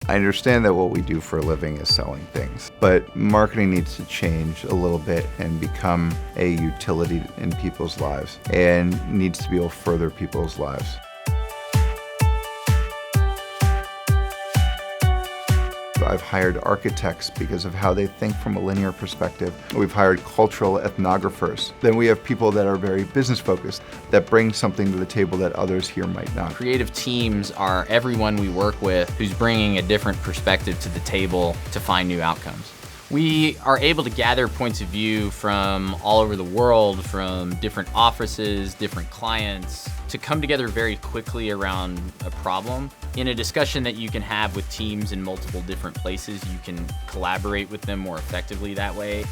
I understand that what we do for a living is selling things, but marketing needs to change a little bit and become a utility in people's lives and needs to be able to further people's lives. I've hired architects because of how they think from a linear perspective. We've hired cultural ethnographers. Then we have people that are very business focused, that bring something to the table that others here might not. Creative teams are everyone we work with who's bringing a different perspective to the table to find new outcomes. We are able to gather points of view from all over the world, from different offices, different clients, to come together very quickly around a problem. In a discussion that you can have with teams in multiple different places, you can collaborate with them more effectively that way.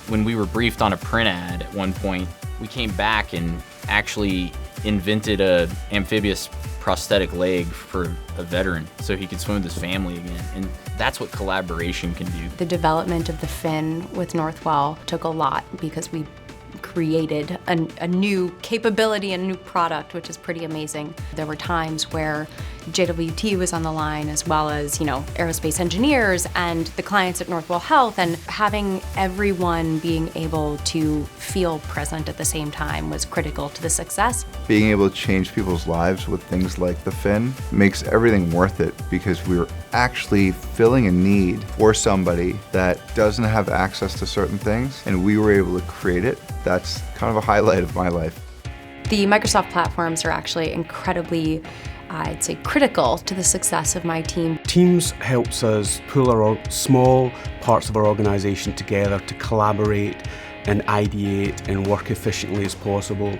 When we were briefed on a print ad at one point, we came back and actually invented an amphibious prosthetic leg for a veteran so he could swim with his family again. And that's what collaboration can do. The development of the fin with Northwell took a lot because we created a new capability and a new product, which is pretty amazing. There were times where JWT was on the line, as well as, aerospace engineers and the clients at Northwell Health, and having everyone being able to feel present at the same time was critical to the success. Being able to change people's lives with things like the fin makes everything worth it, because we're actually filling a need for somebody that doesn't have access to certain things, and we were able to create it. That's kind of a highlight of my life. The Microsoft platforms are actually incredibly, I'd say, critical to the success of my team. Teams helps us pull our small parts of our organization together to collaborate and ideate and work efficiently as possible.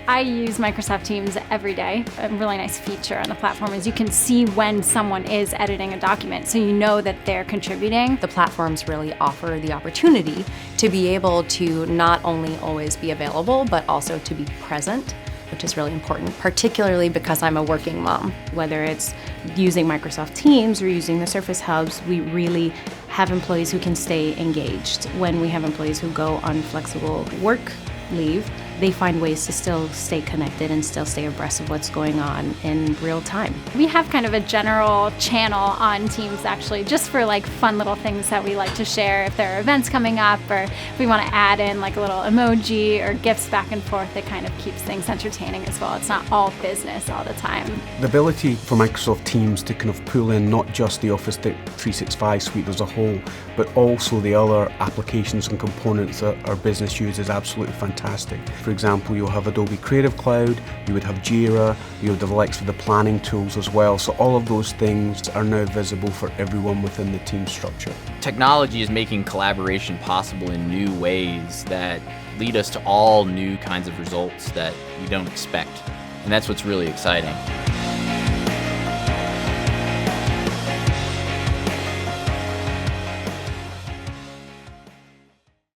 I use Microsoft Teams every day. A really nice feature on the platform is you can see when someone is editing a document, so you know that they're contributing. The platforms really offer the opportunity to be able to not only always be available, but also to be present, which is really important, particularly because I'm a working mom. Whether it's using Microsoft Teams or using the Surface Hubs, we really have employees who can stay engaged. When we have employees who go on flexible work leave, they find ways to still stay connected and still stay abreast of what's going on in real time. We have kind of a general channel on Teams, actually, just for fun little things that we like to share. If there are events coming up, or if we want to add in a little emoji or GIFs back and forth, it kind of keeps things entertaining as well. It's not all business all the time. The ability for Microsoft Teams to kind of pull in not just the Office 365 suite as a whole, but also the other applications and components that our business uses is absolutely fantastic. For example, you'll have Adobe Creative Cloud, you would have Jira, you would have the likes of the planning tools as well. So all of those things are now visible for everyone within the team structure. Technology is making collaboration possible in new ways that lead us to all new kinds of results that we don't expect. And that's what's really exciting.